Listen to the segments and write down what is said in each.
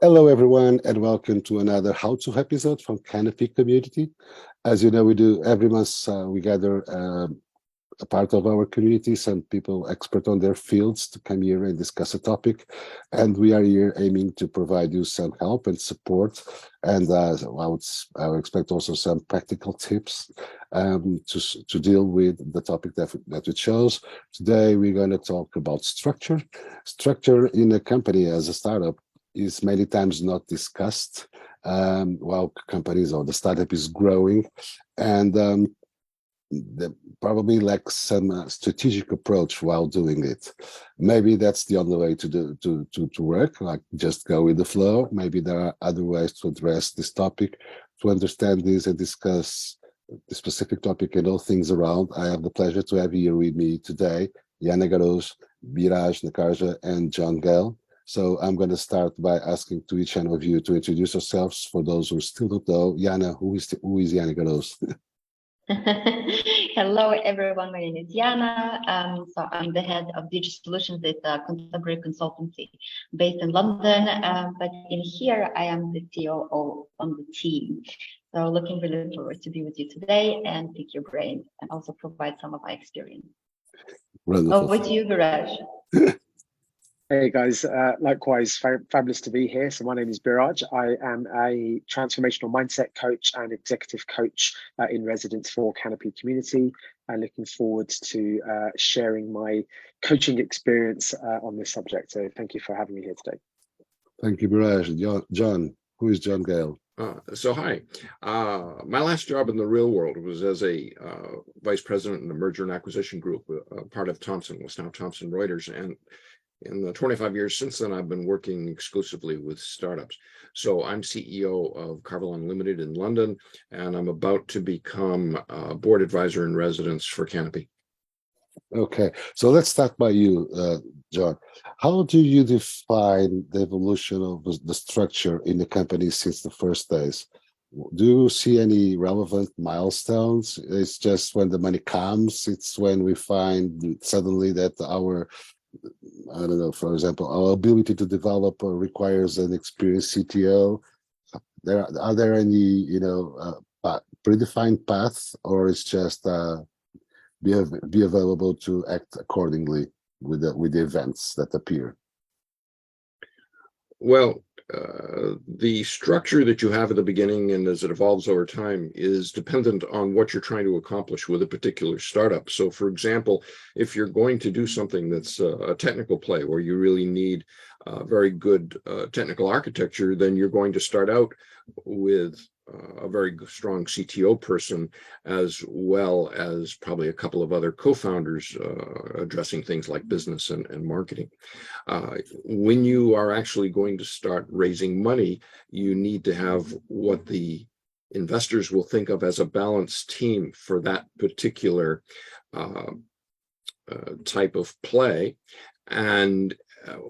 Hello, everyone, and welcome to another How To episode from Canopy Community. As you know, we do every month, we gather a part of our community, some people expert on their fields to come here and discuss a topic. And we are here aiming to provide you some help and support. And I would expect also some practical tips to deal with the topic that we chose. Today, we're going to talk about structure. Structure in a company as a startup is many times not discussed while companies or the startup is growing, and they probably lack some strategic approach while doing it. Maybe that's the only way to work, like just go with the flow. Maybe there are other ways to address this topic. To understand this and discuss the specific topic and all things around, I have the pleasure to have here with me today Yana Garos, Biraj Nakarja, and John Gale. So I'm going to start by asking to each one of you to introduce yourselves. For those who still don't know, Yana, who is Yana Garos? Hello, everyone. My name is Jana. So I'm the head of digital solutions at a contemporary consultancy based in London. But in here, I am the COO on the team. So looking really forward to be with you today and pick your brain and also provide some of my experience. Wonderful. Over to you, Biraj. Hey guys, likewise, fabulous to be here. So my name is Biraj. I am a transformational mindset coach and executive coach in residence for Canopy Community. I'm looking forward to sharing my coaching experience on this subject. So thank you for having me here today. Thank you, Biraj. John, who is John Gale? Hi. My last job in the real world was as a vice president in the merger and acquisition group, part of Thomson, was now Thomson Reuters. And in the 25 years since then, I've been working exclusively with startups. So I'm CEO of Carvalon Limited in London, and I'm about to become a board advisor in residence for Canopy. Okay, so let's start by you, John. How do you define the evolution of the structure in the company since the first days? Do you see any relevant milestones? It's just when the money comes, it's when we find suddenly that I don't know, for example, our ability to develop requires an experienced CTO. Are there any, predefined paths, or it's just be available to act accordingly with the events that appear? Well, the structure that you have at the beginning and as it evolves over time is dependent on what you're trying to accomplish with a particular startup. So, for example, if you're going to do something that's a technical play where you really need very good technical architecture, then you're going to start out with a very strong CTO person, as well as probably a couple of other co-founders addressing things like business and marketing. When you are actually going to start raising money, you need to have what the investors will think of as a balanced team for that particular type of play. And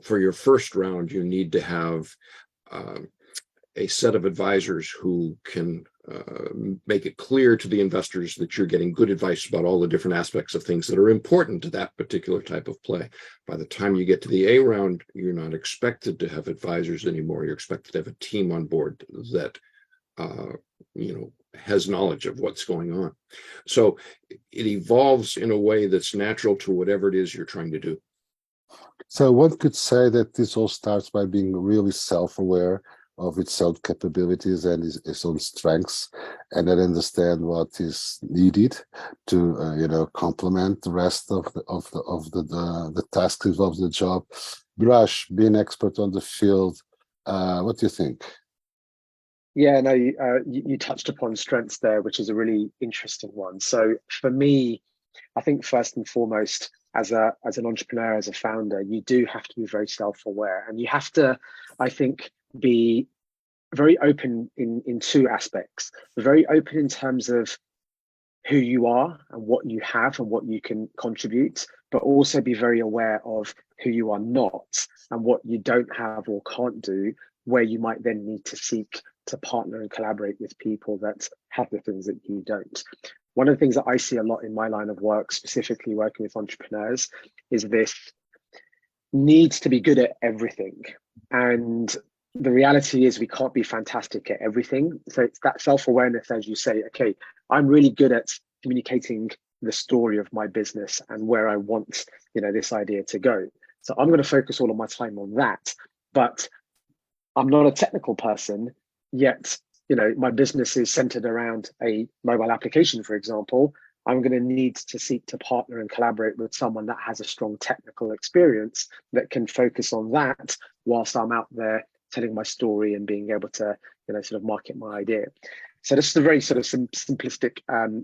for your first round, you need to have a set of advisors who can make it clear to the investors that you're getting good advice about all the different aspects of things that are important to that particular type of play. By the time you get to the A round, you're not expected to have advisors anymore. You're expected to have a team on board that has knowledge of what's going on. So it evolves in a way that's natural to whatever it is you're trying to do. So one could say that this all starts by being really self-aware of its own capabilities and its own strengths, and then understand what is needed to complement the rest of the tasks involved in the job. Biraj, being expert on the field, what do you think? Yeah, no, you touched upon strengths there, which is a really interesting one. So for me, I think first and foremost, as an entrepreneur, as a founder, you do have to be very self-aware, and you have to, I think, be very open in two aspects. Very open in terms of who you are and what you have and what you can contribute, but also be very aware of who you are not and what you don't have or can't do, where you might then need to seek to partner and collaborate with people that have the things that you don't. One of the things that I see a lot in my line of work, specifically working with entrepreneurs, is this need to be good at everything. And the reality is we can't be fantastic at everything. So it's that self-awareness, as you say, okay, I'm really good at communicating the story of my business and where I want, this idea to go. So I'm going to focus all of my time on that. But I'm not a technical person, yet, my business is centered around a mobile application, for example. I'm going to need to seek to partner and collaborate with someone that has a strong technical experience that can focus on that whilst I'm out there telling my story and being able to, sort of market my idea. So this is a very sort of simplistic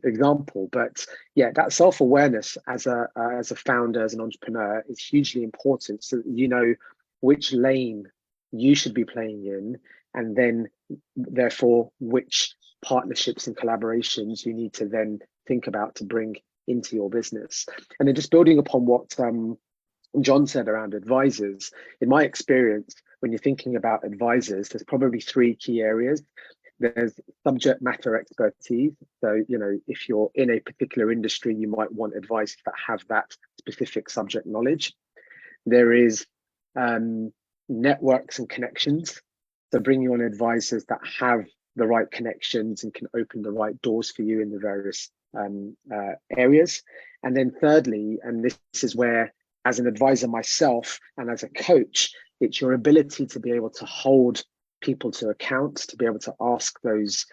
example, but yeah, that self-awareness as a founder, as an entrepreneur, is hugely important, so that you know which lane you should be playing in, and then therefore which partnerships and collaborations you need to then think about to bring into your business. And then just building upon what John said around advisors, in my experience, when you're thinking about advisors, there's probably three key areas. There's subject matter expertise. So, if you're in a particular industry, you might want advice that have that specific subject knowledge. There is networks and connections. So bringing on advisors that have the right connections and can open the right doors for you in the various areas. And then thirdly, and this is where, as an advisor myself and as a coach, it's your ability to be able to hold people to account, to be able to ask those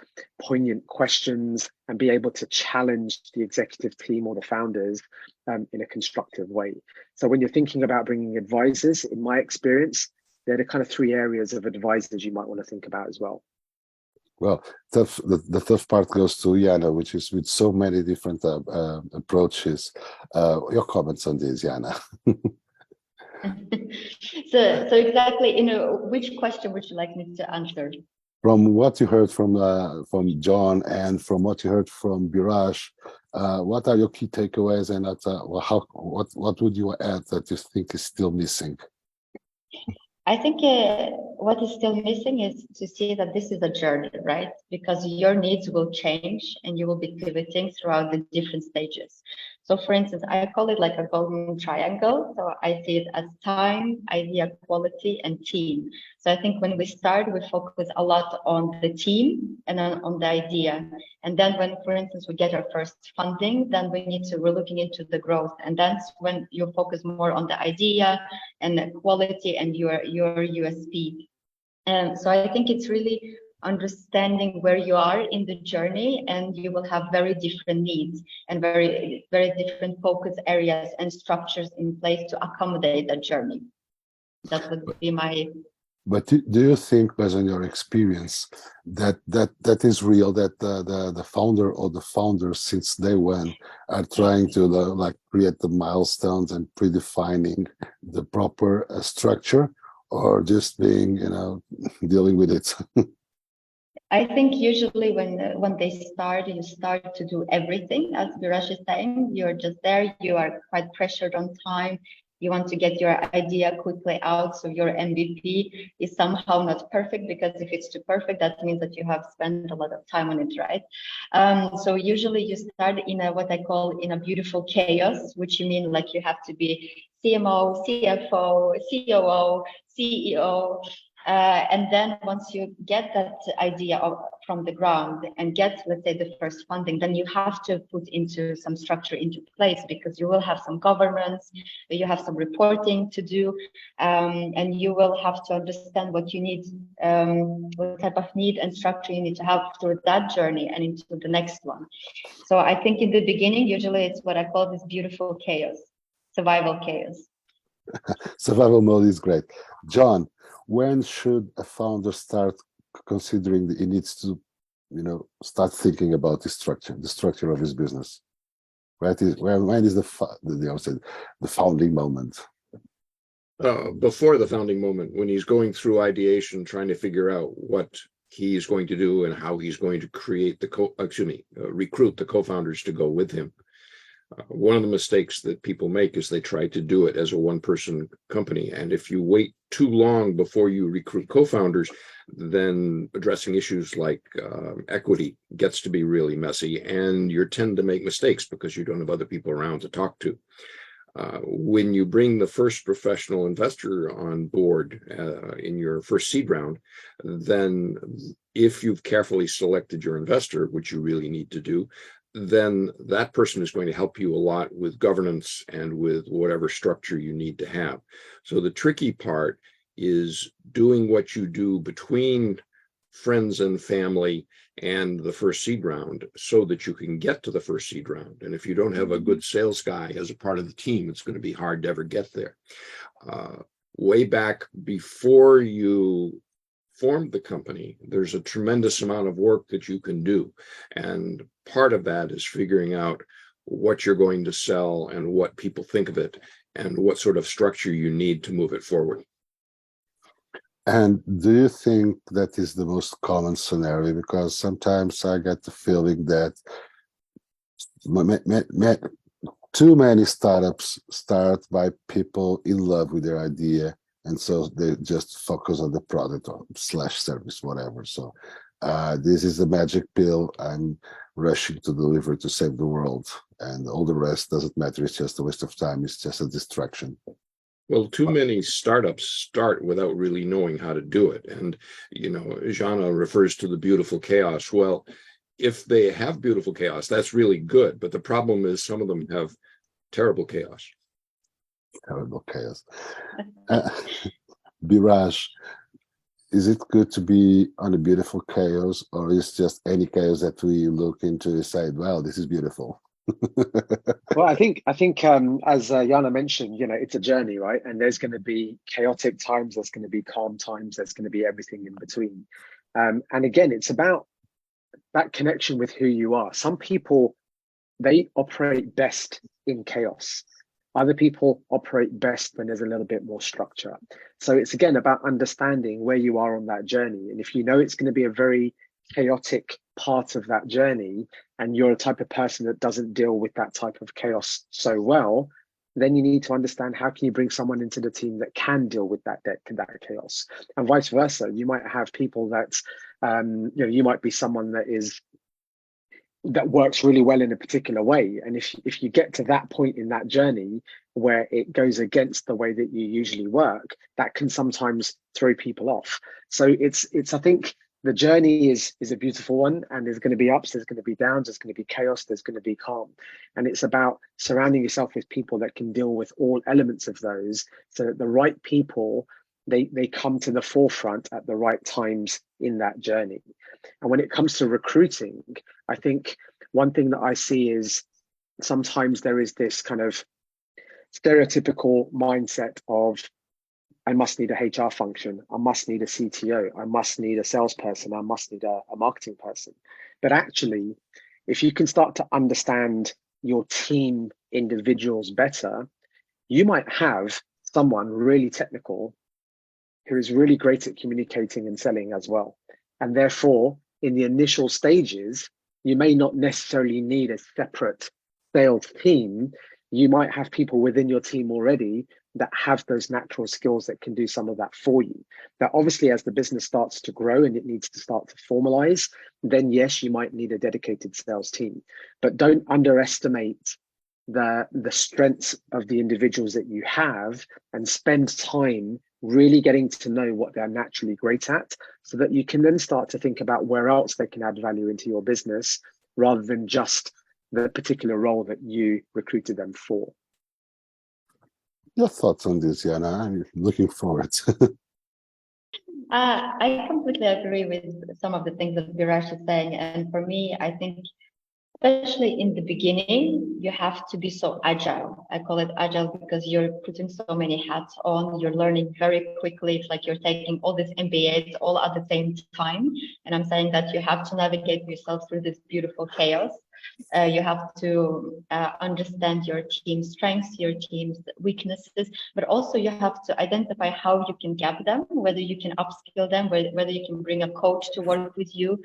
poignant questions and be able to challenge the executive team or the founders in a constructive way. So when you're thinking about bringing advisors, in my experience, they're the kind of three areas of advisors you might want to think about as well. Well, the tough part goes to Jana, which is with so many different approaches. Your comments on this, Jana? So exactly, which question would you like me to answer? From what you heard from John and from what you heard from Biraj, what are your key takeaways, and what would you add that you think is still missing? I think what is still missing is to see that this is a journey, right? Because your needs will change and you will be pivoting throughout the different stages. So for instance, I call it like a golden triangle. So I see it as time, idea, quality, and team. So I think when we start, we focus a lot on the team and on the idea. And then when, for instance, we get our first funding, then we're looking into the growth. And that's when you focus more on the idea and the quality and your USP. And so I think it's really understanding where you are in the journey, and you will have very different needs and very, very different focus areas and structures in place to accommodate that journey. That would be my... But do you think, based on your experience, that is real, that the founder or the founders since day one are trying to create the milestones and predefining the proper structure, or just being, dealing with it? I think usually when they start, you start to do everything, as Biraj is saying. You're just there, you are quite pressured on time. You want to get your idea quickly out, so your MVP is somehow not perfect, because if it's too perfect, that means that you have spent a lot of time on it, right? So usually you start in what I call in a beautiful chaos, which you mean like you have to be CMO, CFO, COO, CEO. And then once you get that idea from the ground and get, let's say, the first funding, then you have to put into some structure into place, because you will have some governance, you have some reporting to do, and you will have to understand what you need, what type of need and structure you need to have through that journey and into the next one. So I think in the beginning, usually it's what I call this beautiful chaos, survival chaos. Survival mode is great. John, when should a founder start considering that he needs to, start thinking about the structure of his business? When is the founding moment? Before the founding moment, when he's going through ideation, trying to figure out what he's going to do and how he's going to create recruit the co-founders to go with him. One of the mistakes that people make is they try to do it as a one-person company. And if you wait too long before you recruit co-founders, then addressing issues like equity gets to be really messy, and you tend to make mistakes because you don't have other people around to talk to. When you bring the first professional investor on board in your first seed round, then if you've carefully selected your investor, which you really need to do, then that person is going to help you a lot with governance and with whatever structure you need to have. So the tricky part is doing what you do between friends and family and the first seed round so that you can get to the first seed round. And if you don't have a good sales guy as a part of the team, it's going to be hard to ever get there. Way back before you formed the company, there's a tremendous amount of work that you can do. And part of that is figuring out what you're going to sell and what people think of it and what sort of structure you need to move it forward. And do you think that is the most common scenario? Because sometimes I get the feeling that too many startups start by people in love with their idea, and so they just focus on the product or slash service, whatever. So this is the magic pill I'm rushing to deliver to save the world, and all the rest doesn't matter. It's just a waste of time. It's just a distraction. Well, too many startups start without really knowing how to do it. And, Jana refers to the beautiful chaos. Well, if they have beautiful chaos, that's really good. But the problem is some of them have terrible chaos. Terrible chaos. Biraj, is it good to be on a beautiful chaos, or is just any chaos that we look into and say, well, this is beautiful? Well, I think as Jana mentioned, it's a journey, right? And there's going to be chaotic times, there's going to be calm times, there's going to be everything in between. And again, it's about that connection with who you are. Some people, they operate best in chaos. Other people operate best when there's a little bit more structure. So it's again about understanding where you are on that journey. And if you know it's going to be a very chaotic part of that journey, and you're a type of person that doesn't deal with that type of chaos so well, then you need to understand how can you bring someone into the team that can deal with that chaos, and vice versa. You might have people that, you might be someone that works really well in a particular way, and if you get to that point in that journey where it goes against the way that you usually work, that can sometimes throw people off. So it's I think the journey is a beautiful one, and there's going to be ups, there's going to be downs, there's going to be chaos, there's going to be calm. And it's about surrounding yourself with people that can deal with all elements of those, so that the right people, they come to the forefront at the right times in that journey. And when it comes to recruiting, I think one thing that I see is sometimes there is this kind of stereotypical mindset of, I must need a HR function, I must need a CTO, I must need a salesperson, I must need a marketing person. But actually, if you can start to understand your team individuals better, you might have someone really technical who is really great at communicating and selling as well. And therefore, in the initial stages, you may not necessarily need a separate sales team. You might have people within your team already that have those natural skills that can do some of that for you. Now, obviously, as the business starts to grow and it needs to start to formalize, then yes, you might need a dedicated sales team. But don't underestimate the strengths of the individuals that you have, and spend time really getting to know what they're naturally great at, so that you can then start to think about where else they can add value into your business, rather than just the particular role that you recruited them for. Your thoughts on this, Jana? I'm looking forward. I completely agree with some of the things that Biraj is saying. And for me, I think, especially in the beginning, you have to be so agile. I call it agile because you're putting so many hats on, you're learning very quickly. It's like you're taking all these MBAs all at the same time. And I'm saying that you have to navigate yourself through this beautiful chaos. You have to understand your team's strengths, your team's weaknesses, but also you have to identify how you can gap them, whether you can upskill them, whether you can bring a coach to work with you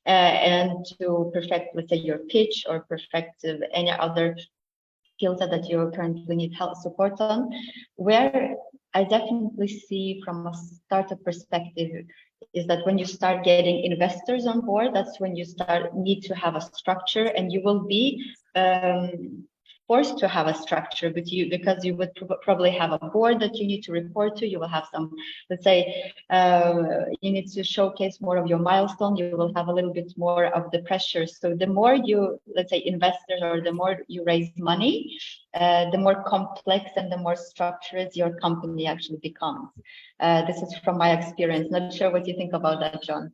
and to perfect, let's say, your pitch, or perfect any other skill set that you currently need help support on. Where I definitely see from a startup perspective is that when you start getting investors on board, that's when you need to have a structure, and you will be forced to have a structure, but because you would probably have a board that you need to report to. You will have some, let's say, you need to showcase more of your milestone. You will have a little bit more of the pressure. So the more you, let's say, investors, or the more you raise money, the more complex and the more structured your company actually becomes. This is from my experience. Not sure what you think about that, John.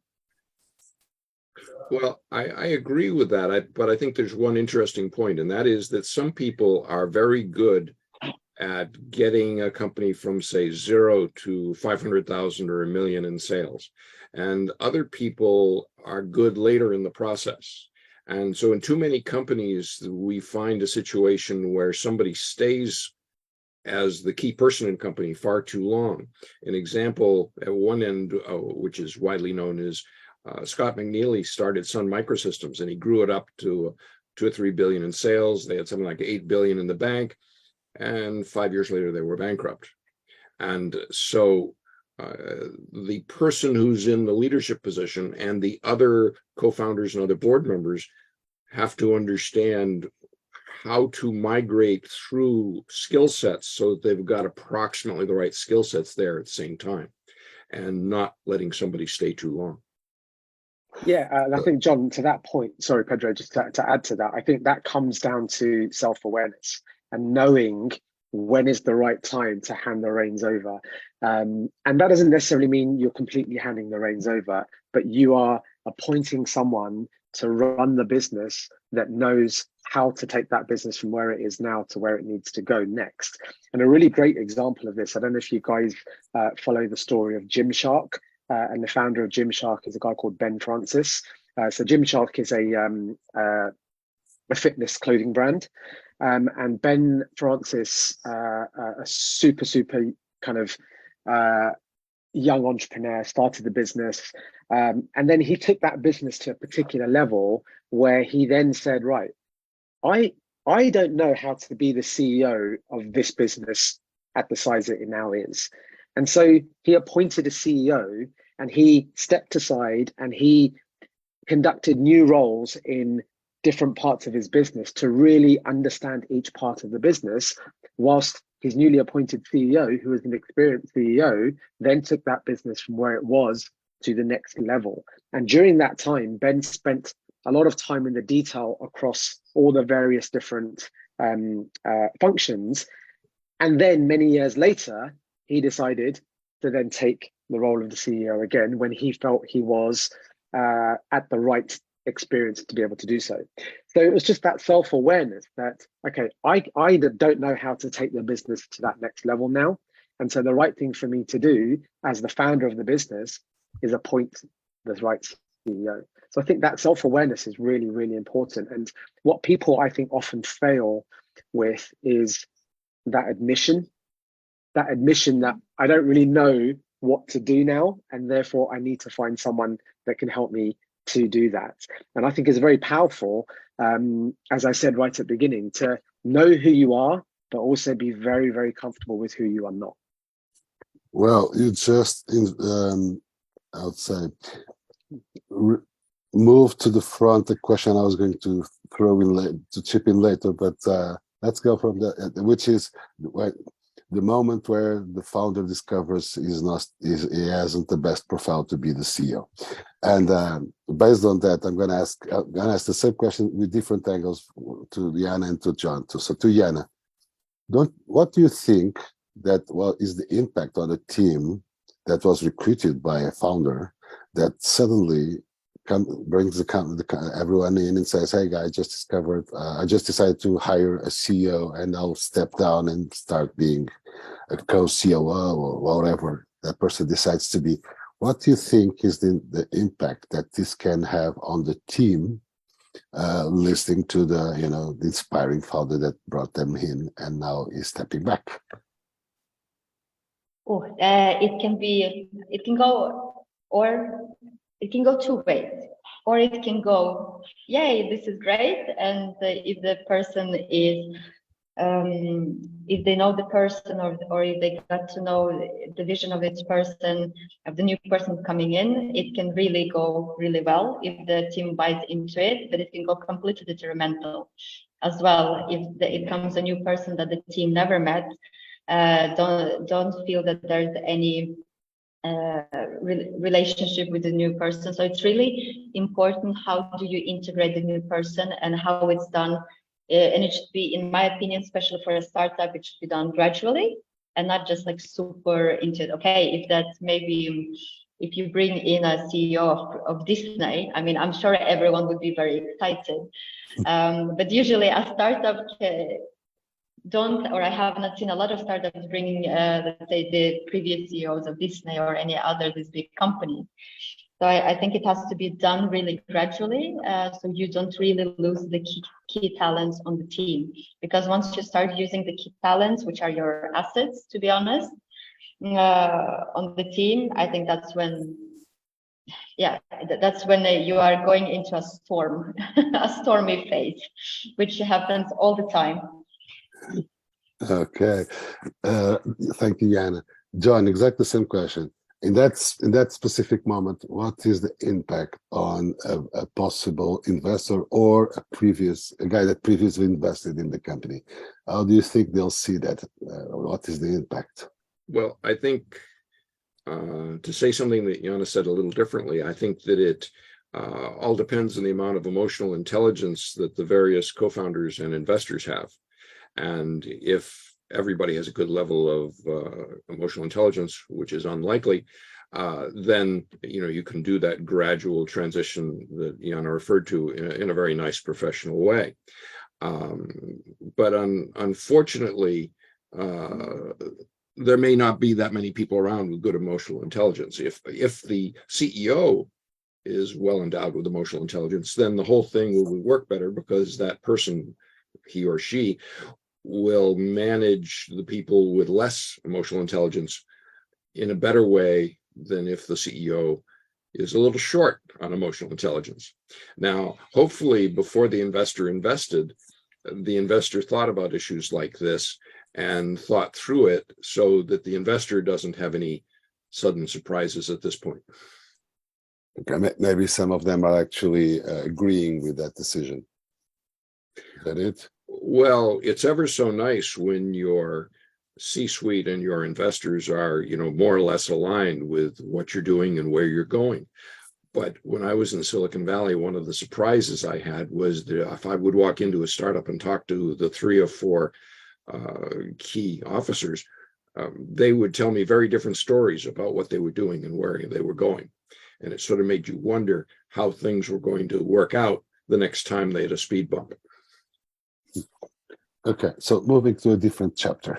Well, I agree with that, but I think there's one interesting point, and that is that some people are very good at getting a company from, say, 0 to 500,000 or $1 million in sales, and other people are good later in the process. And so in too many companies, we find a situation where somebody stays as the key person in company far too long. An example at one end, which is widely known, is Scott McNealy started Sun Microsystems, and he grew it up to 2 or 3 billion in sales. They had something like 8 billion in the bank, and 5 years later they were bankrupt. And so the person who's in the leadership position and the other co-founders and other board members have to understand how to migrate through skill sets so that they've got approximately the right skill sets there at the same time, and not letting somebody stay too long. Yeah, and I think, John, to that point, sorry, Pedro, just to add to that, I think that comes down to self-awareness and knowing when is the right time to hand the reins over. And that doesn't necessarily mean you're completely handing the reins over, but you are appointing someone to run the business that knows how to take that business from where it is now to where it needs to go next. And a really great example of this, I don't know if you guys follow the story of Gymshark. And the founder of Gymshark is a guy called Ben Francis. So Gymshark is a fitness clothing brand. And Ben Francis, a super kind of young entrepreneur, started the business. And then he took that business to a particular level where he then said, right, I don't know how to be the CEO of this business at the size that it now is. And so he appointed a CEO, and he stepped aside and he conducted new roles in different parts of his business to really understand each part of the business, whilst his newly appointed CEO, who was an experienced CEO, then took that business from where it was to the next level. And during that time, Ben spent a lot of time in the detail across all the various different functions. And then many years later, he decided to then take the role of the CEO again when he felt he was at the right experience to be able to do so. So it was just that self-awareness that, okay, I don't know how to take the business to that next level now. And so the right thing for me to do as the founder of the business is appoint the right CEO. So I think that self-awareness is really, really important. And what people, I think, often fail with is that admission that I don't really know what to do now, and therefore I need to find someone that can help me to do that. And I think it's very powerful, as I said right at the beginning, to know who you are, but also be very, very comfortable with who you are not. Well, you just, I would say, move to the front the question I was going to throw in to chip in later, but let's go from which is the moment where the founder discovers he hasn't the best profile to be the CEO. And based on that, I'm going to ask the same question with different angles to Jana and to John. So to Jana, what do you think that is the impact on a team that was recruited by a founder that suddenly brings everyone in and says, hey guys, I just decided to hire a CEO and I'll step down and start being a co-COO or whatever that person decides to be. What do you think is the impact that this can have on the team, listening to the inspiring founder that brought them in and now is stepping back? It can go two ways, or it can go, yay, this is great. And if the person is, if they know the person, or if they got to know the vision of its person, of the new person coming in, it can really go really well if the team buys into it, but it can go completely detrimental. as well. If it comes a new person that the team never met, don't feel that there's any relationship with the new person. So it's really important how do you integrate the new person and how it's done. And it should be, in my opinion, especially for a startup, it should be done gradually and not just like super into it. Okay, if that's maybe if you bring in a CEO of Disney, I mean, I'm sure everyone would be very excited. But usually a startup I have not seen a lot of startups bringing, let's say, the previous CEOs of Disney or any other these big companies. So I think it has to be done really gradually, so you don't really lose the key talents on the team. Because once you start using the key talents, which are your assets, to be honest, on the team, I think that's when, you are going into a storm, a stormy phase, which happens all the time. Okay, thank you, Jana. John, exactly the same question. In that specific moment, what is the impact on a possible investor or a guy that previously invested in the company? How do you think they'll see that? What is the impact? Well, I think to say something that Jana said a little differently, I think that it all depends on the amount of emotional intelligence that the various co-founders and investors have. And if everybody has a good level of emotional intelligence, which is unlikely, then you can do that gradual transition that Jana referred to in a very nice professional way. But unfortunately, there may not be that many people around with good emotional intelligence. If the CEO is well endowed with emotional intelligence, then the whole thing will work better, because that person, he or she, will manage the people with less emotional intelligence in a better way than if the CEO is a little short on emotional intelligence. Now, hopefully, before the investor invested, the investor thought about issues like this and thought through it so that the investor doesn't have any sudden surprises at this point. Okay, maybe some of them are actually agreeing with that decision. Is that it? Well, it's ever so nice when your C-suite and your investors are, more or less aligned with what you're doing and where you're going. But when I was in Silicon Valley, one of the surprises I had was that if I would walk into a startup and talk to the 3 or 4 key officers, they would tell me very different stories about what they were doing and where they were going. And it sort of made you wonder how things were going to work out the next time they had a speed bump. Okay, so moving to a different chapter.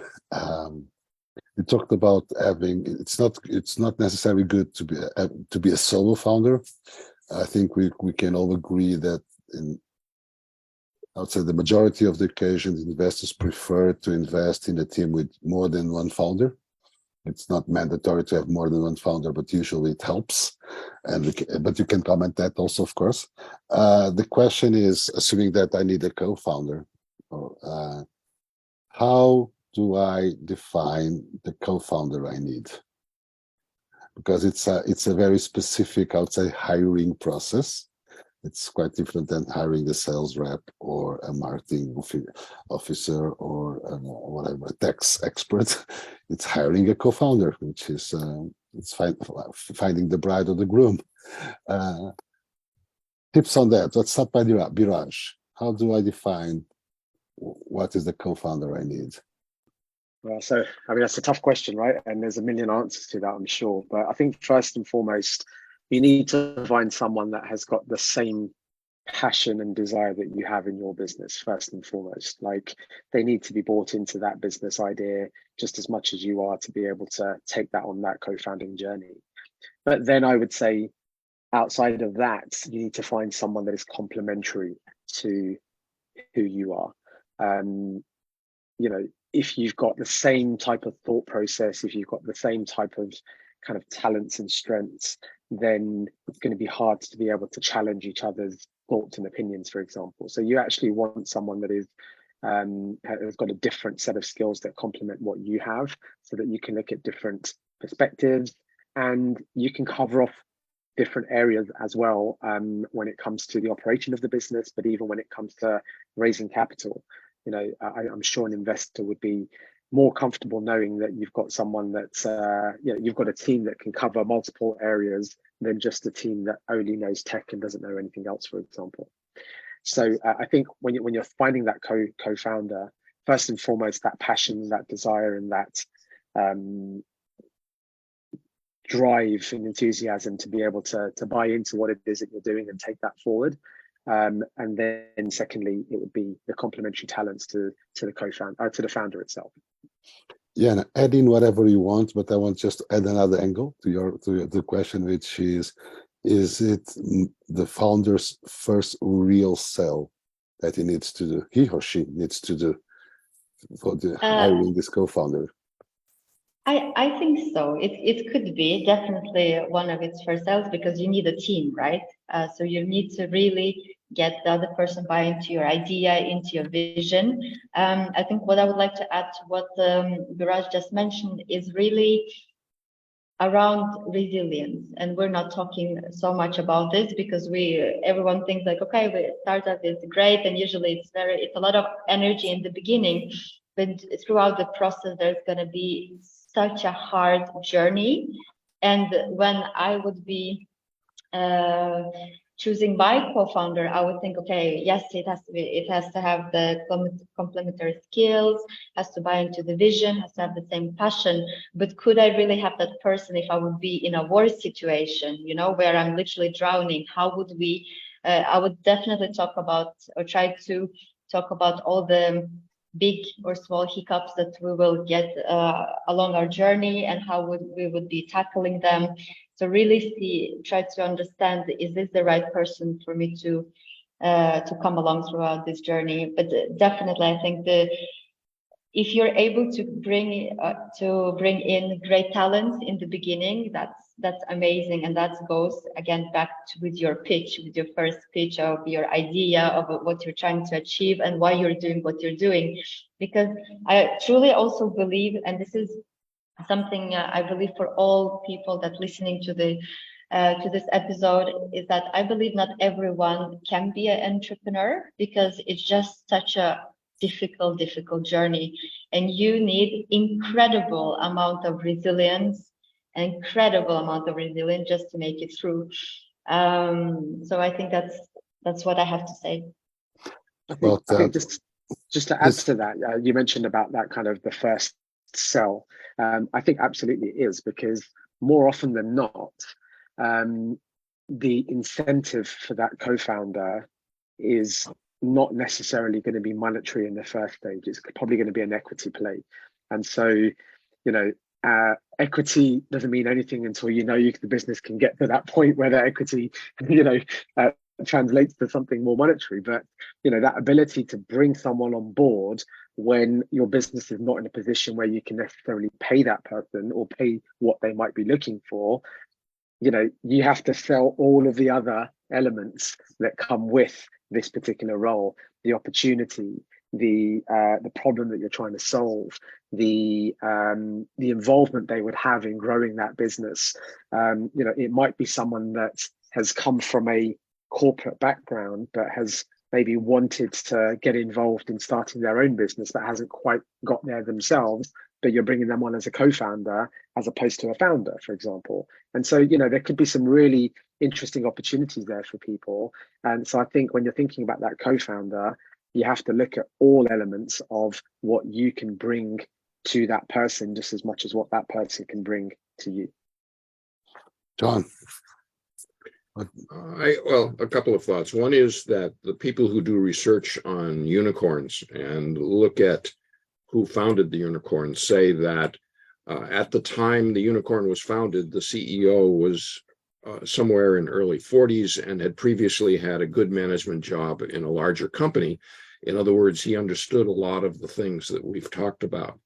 We talked about having, it's not necessarily good to be a solo founder. I think we can all agree that I would say the majority of the occasions, investors prefer to invest in a team with more than one founder. It's not mandatory to have more than one founder, but usually it helps. But you can comment that also, of course. The question is, assuming that I need a co-founder, how do I define the co-founder I need? Because it's a very specific, I would say, hiring process. It's quite different than hiring a sales rep or a marketing officer or whatever, a tax expert. It's hiring a co-founder, which is finding the bride or the groom. Tips on that. Let's start by Biraj. How do I define what is the co-founder I need? Well, so I mean, that's a tough question, right? And there's a million answers to that, I'm sure. But I think first and foremost, you need to find someone that has got the same passion and desire that you have in your business, first and foremost. Like, they need to be bought into that business idea just as much as you are to be able to take that on that co-founding journey. But then I would say, outside of that, you need to find someone that is complementary to who you are. If you've got the same type of thought process, if you've got the same type of kind of talents and strengths, then it's going to be hard to be able to challenge each other's thoughts and opinions, for example. So you actually want someone that is has got a different set of skills that complement what you have, so that you can look at different perspectives and you can cover off different areas as well, when it comes to the operation of the business, but even when it comes to raising capital. You know, I'm sure an investor would be more comfortable knowing that you've got someone that's, you've got a team that can cover multiple areas than just a team that only knows tech and doesn't know anything else, for example. So I think when you're finding that co-founder, first and foremost, that passion, that desire, and that drive and enthusiasm to be able to buy into what it is that you're doing and take that forward. And then secondly, it would be the complementary talents to the co-founder, to the founder itself. Yeah, and add in whatever you want, but I want just to add another angle to the question, which is it the founder's first real sell that he or she needs to do for the hiring this co-founder? I think so. It could be definitely one of its first sales, because you need a team, right? So you need to really get the other person buy into your idea, into your vision. I think what I would like to add to what Biraj just mentioned is really around resilience. And we're not talking so much about this because everyone thinks like, okay, startup is great, and usually it's a lot of energy in the beginning, but throughout the process there's going to be such a hard journey. And when I would be choosing my co-founder, I would think, okay, yes, it has to have the complementary skills, has to buy into the vision, has to have the same passion. But could I really have that person if I would be in a war situation, you know, where I'm literally drowning? How would we? I would definitely talk about, or try to talk about, all the big or small hiccups that we will get along our journey, and how we would be tackling them. So really try to understand, is this the right person for me to come along throughout this journey? But definitely, I think if you're able to bring in great talents in the beginning, that's amazing, and that goes again back with your pitch, with your first pitch of your idea of what you're trying to achieve and why you're doing what you're doing. Because I truly also believe, and this is something I believe for all people that listening to this episode, is that I believe not everyone can be an entrepreneur, because it's just such a difficult journey, and you need incredible amount of resilience just to make it through. So I think that's what I have to say. I think just to add to that, you mentioned about that kind of the first sell. I think absolutely it is, because more often than not, the incentive for that co-founder is not necessarily going to be monetary in the first stage. It's probably going to be an equity play. And so, you know, equity doesn't mean anything until the business can get to that point where that equity, translates to something more monetary. But, that ability to bring someone on board when your business is not in a position where you can necessarily pay that person or pay what they might be looking for, you have to sell all of the other elements that come with this particular role, the opportunity, the problem that you're trying to solve, the involvement they would have in growing that business. It might be someone that has come from a corporate background but has maybe wanted to get involved in starting their own business that hasn't quite got there themselves, but you're bringing them on as a co-founder as opposed to a founder, for example. And so, there could be some really interesting opportunities there for people. And so I think when you're thinking about that co-founder, you have to look at all elements of what you can bring to that person just as much as what that person can bring to you. John? A couple of thoughts. One is that the people who do research on unicorns and look at who founded the unicorn say that at the time the unicorn was founded, the CEO was somewhere in early 40s and had previously had a good management job in a larger company. In other words, he understood a lot of the things that we've talked about,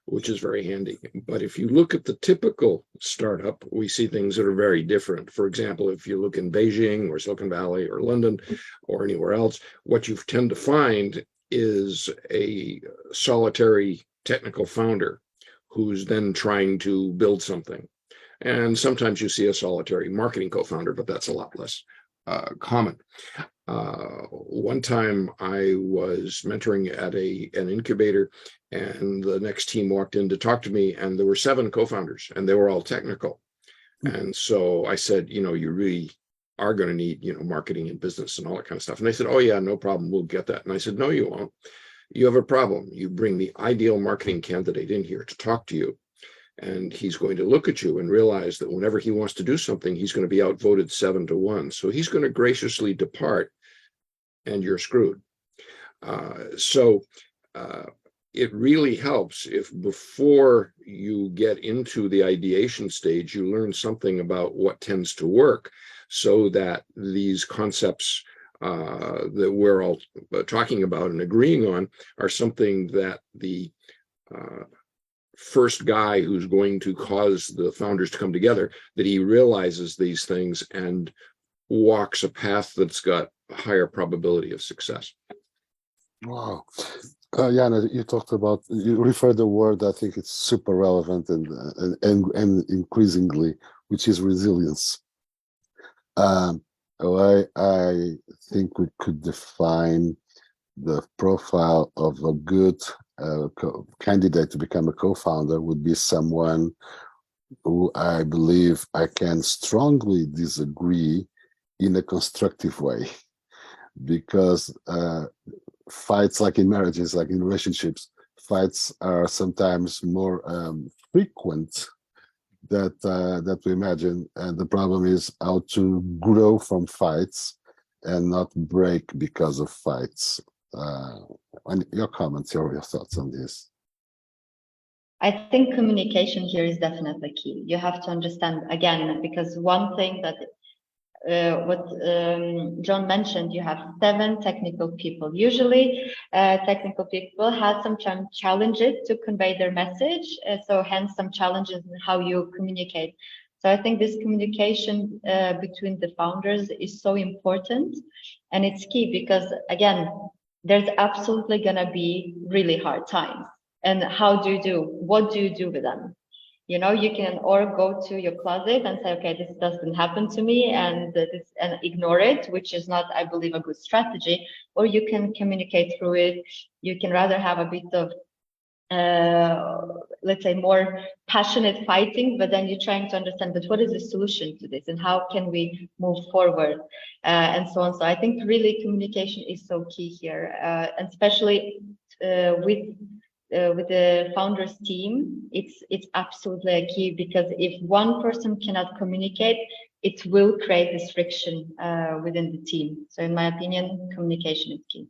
which is very handy. But if you look at the typical startup, we see things that are very different. For example, if you look in Beijing or Silicon Valley or London or anywhere else, what you tend to find is a solitary technical founder who's then trying to build something. And sometimes you see a solitary marketing co-founder, but that's a lot less common. One time I was mentoring at an incubator, and the next team walked in to talk to me, and there were 7 co-founders, and they were all technical. And so I said, you really are going to need, marketing and business and all that kind of stuff. And they said, oh yeah, no problem, we'll get that. And I said, no, you won't. You have a problem. You bring the ideal marketing candidate in here to talk to you, and he's going to look at you and realize that whenever he wants to do something, he's going to be outvoted 7-1. So he's going to graciously depart, and you're screwed. It really helps if before you get into the ideation stage, you learn something about what tends to work, so that these concepts that we're all talking about and agreeing on are something that the first guy who's going to cause the founders to come together, that he realizes these things and walks a path that's got a higher probability of success. Wow. Jana, you referred the word, I think it's super relevant and increasingly, which is resilience. I think we could define the profile of a good candidate to become a co-founder would be someone who I believe I can strongly disagree in a constructive way, because fights, like in marriages, like in relationships, fights are sometimes more frequent that we imagine, and the problem is how to grow from fights and not break because of fights. And your comments, your thoughts on this? I think communication here is definitely key. You have to understand, again, because one thing that what John mentioned, you have 7 technical people. Usually, technical people have some challenges to convey their message, so hence some challenges in how you communicate. So I think this communication between the founders is so important, and it's key because, again, there's absolutely gonna be really hard times. And what do you do with them? You can or go to your closet and say, okay, this doesn't happen to me, and ignore it, which is not, I believe, a good strategy. Or you can communicate through it. You can rather have a bit of, let's say, more passionate fighting, but then you're trying to understand, but what is the solution to this, and how can we move forward, and so on. So I think really communication is so key here, and especially with the founders team, it's absolutely a key, because if one person cannot communicate, it will create this friction within the team. So in my opinion, communication is key.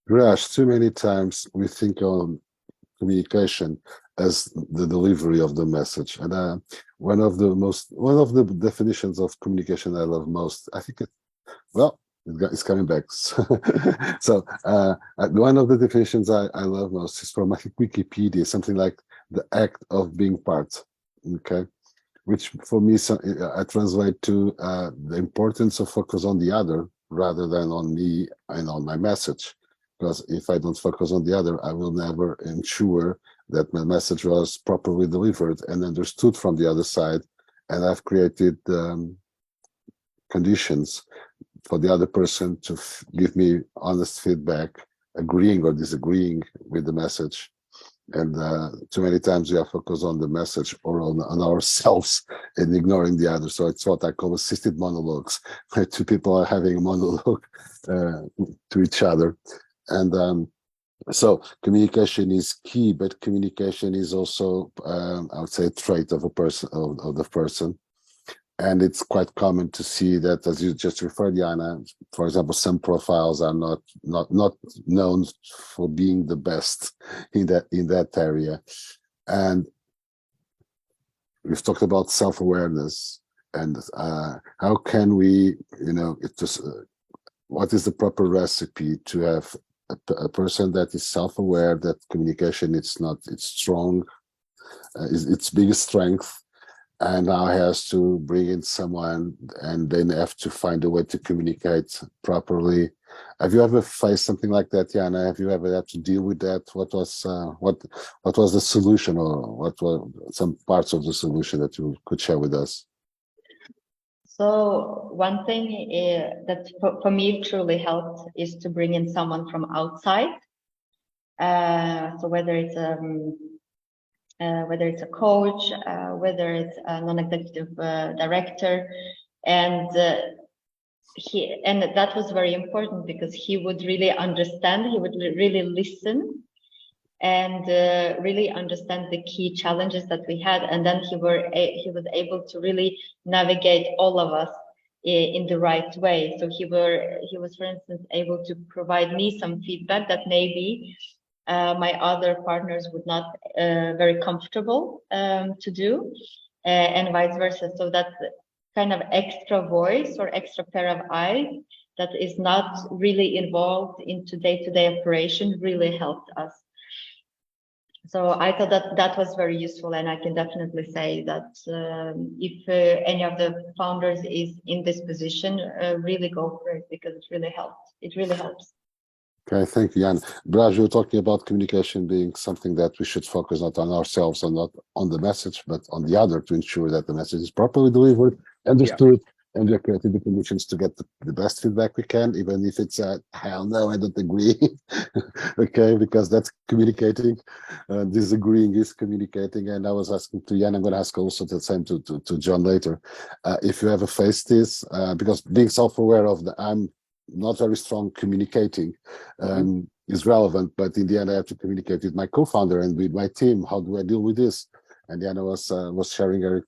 Raj, too many times we think on communication as the delivery of the message, and one of the definitions of communication I love most, I think it's coming back. So one of the definitions I love most is from, I think, Wikipedia, something like the act of being part. Okay, which for me, I translate to the importance of focus on the other rather than on me and on my message. Because if I don't focus on the other, I will never ensure that my message was properly delivered and understood from the other side, and I've created conditions for the other person to give me honest feedback, agreeing or disagreeing with the message. And too many times we are focused on the message or on ourselves and ignoring the other. So it's what I call assisted monologues, where 2 people are having a monologue to each other. And so communication is key, but communication is also, I would say, a trait of a person, of the person. And it's quite common to see that, as you just referred, Jana, for example, some profiles are not known for being the best in that area. And we've talked about self-awareness and how can we, what is the proper recipe to have a person that is self-aware that communication it's strong, is its biggest strength, and now has to bring in someone and then have to find a way to communicate properly. Have you ever faced something like that, Jana? Have you ever had to deal with that? What was the solution, or what were some parts of the solution that you could share with us? So one thing that for me truly helped is to bring in someone from outside. So whether it's a coach, whether it's a non-executive director, and that was very important because he would really understand, he would really listen, and really understand the key challenges that we had, and then he was able to really navigate all of us in the right way. So he was, for instance, able to provide me some feedback that maybe my other partners would not very comfortable to do, and vice versa. So that kind of extra voice or extra pair of eyes that is not really involved into day-to-day operation really helped us. So I thought that was very useful, and I can definitely say that if any of the founders is in this position, really go for it, because it really helps. It really helps. Okay, thank you, Jan. Braj, you were talking about communication being something that we should focus not on ourselves and not on the message, but on the other, to ensure that the message is properly delivered, understood, and we are creating the conditions to get the best feedback we can, even if it's hell no, I don't agree. Okay, because that's communicating. Disagreeing is communicating. And I was asking to Jan, I'm going to ask also the same to John later. If you ever faced this, because being self-aware of I'm not very strong communicating is relevant, but in the end I have to communicate with my co-founder and with my team. How do I deal with this? And Jana was sharing her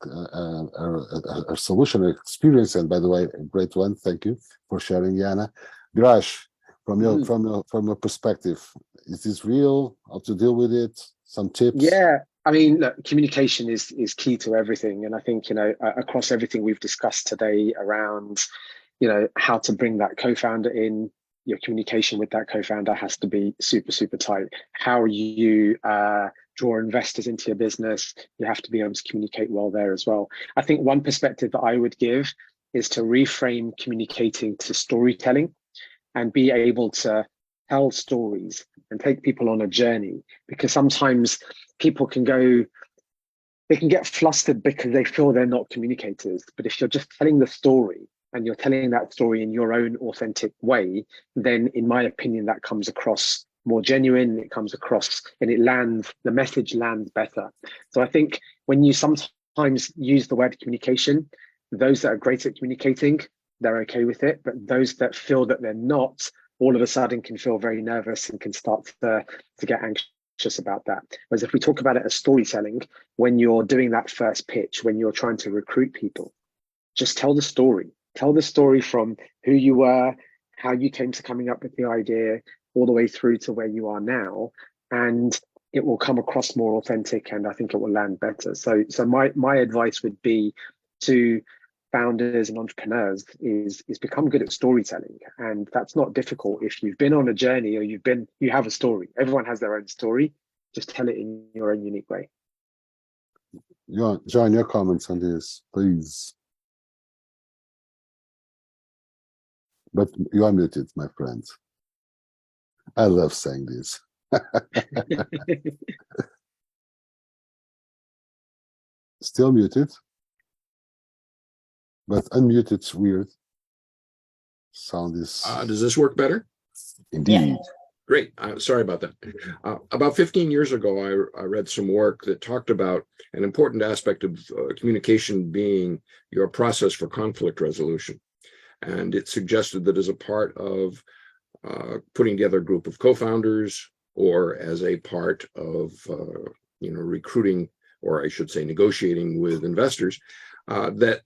solution, her experience, and by the way, a great one. Thank you for sharing, Jana. Biraj, from your perspective, is this real? How to deal with it? Some tips? Yeah, I mean, look, communication is key to everything, and I think across everything we've discussed today around how to bring that co-founder in, your communication with that co-founder has to be super, super tight. How you draw investors into your business, you have to be able to communicate well there as well. I think one perspective that I would give is to reframe communicating to storytelling and be able to tell stories and take people on a journey, because sometimes people can get flustered because they feel they're not communicators. But if you're just telling the story, and you're telling that story in your own authentic way, then in my opinion, that comes across more genuine, it comes across and the message lands better. So I think when you sometimes use the word communication, those that are great at communicating, they're okay with it. But those that feel that they're not, all of a sudden can feel very nervous and can start to get anxious about that. Whereas if we talk about it as storytelling, when you're doing that first pitch, when you're trying to recruit people, just tell the story. Tell the story from who you were, how you came to coming up with the idea, all the way through to where you are now, and it will come across more authentic, and I think it will land better. So my advice would be to founders and entrepreneurs is become good at storytelling, and that's not difficult if you've been on a journey or you have a story. Everyone has their own story. Just tell it in your own unique way. John, your comments on this, please. But you are muted, my friend. I love saying this. Still muted, but unmuted's weird. Sound is. Does this work better? Indeed. Yeah. Great. Sorry about that. About 15 years ago, I read some work that talked about an important aspect of communication being your process for conflict resolution. And it suggested that as a part of putting together a group of co-founders, or as a part of recruiting, or I should say negotiating with investors, that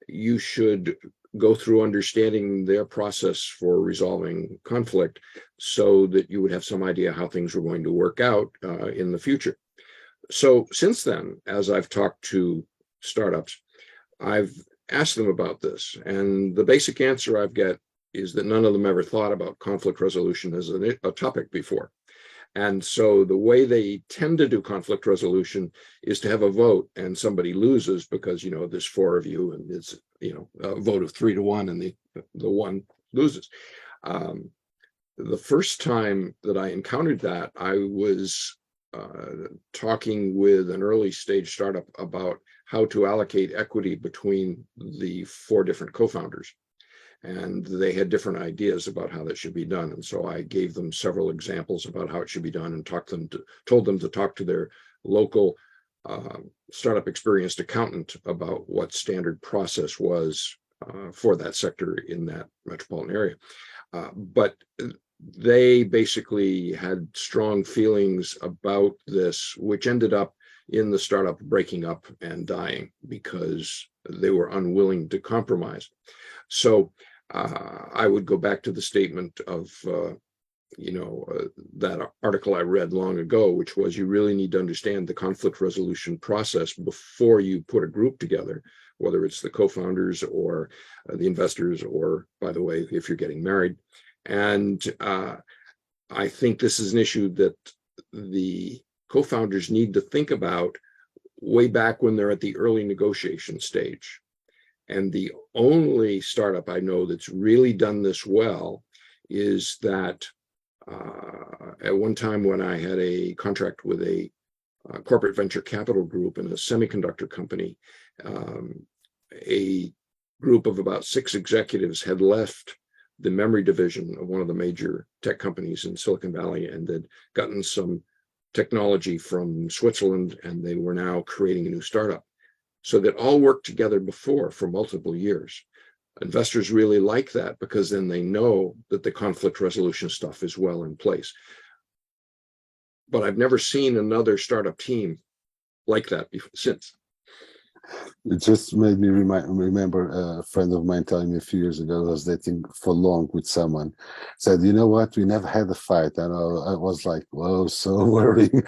you should go through understanding their process for resolving conflict, so that you would have some idea how things were going to work out in the future. So since then, as I've talked to startups, I've asked them about this, and the basic answer I've get is that none of them ever thought about conflict resolution as a topic before. And so the way they tend to do conflict resolution is to have a vote, and somebody loses because there's 4 of you, and it's a vote of 3 to 1, and the one loses. The first time that I encountered that, I was talking with an early stage startup about how to allocate equity between the 4 different co-founders. And they had different ideas about how that should be done. And so I gave them several examples about how it should be done and told them to talk to their local startup experienced accountant about what standard process was for that sector in that metropolitan area. But they basically had strong feelings about this, which ended up in the startup breaking up and dying because they were unwilling to compromise. So I would go back to the statement of, that article I read long ago, which was you really need to understand the conflict resolution process before you put a group together, whether it's the co-founders or the investors, or, by the way, if you're getting married. And I think this is an issue that the co-founders need to think about way back when they're at the early negotiation stage. And the only startup I know that's really done this well is that at one time when I had a contract with a corporate venture capital group in a semiconductor company, a group of about 6 executives had left the memory division of one of the major tech companies in Silicon Valley and had gotten some technology from Switzerland, and they were now creating a new startup. So that all worked together before for multiple years. Investors really like that because then they know that the conflict resolution stuff is well in place. But I've never seen another startup team like that since. It just made me remember a friend of mine telling me a few years ago, I was dating for long with someone, said, you know what, we never had a fight. And I was like, whoa, so worrying.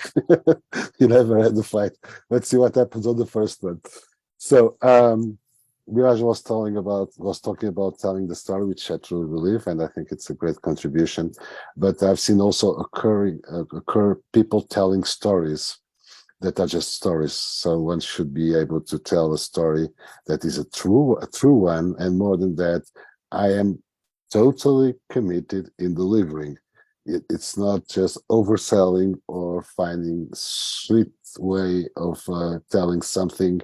You never had a fight. Let's see what happens on the first one. So Biraj was talking about telling the story, which I truly believe, and I think it's a great contribution. But I've seen also occur people telling stories that are just stories. So one should be able to tell a story that is a true one, and more than that, I am totally committed in delivering. It's not just overselling or finding sweet way of telling something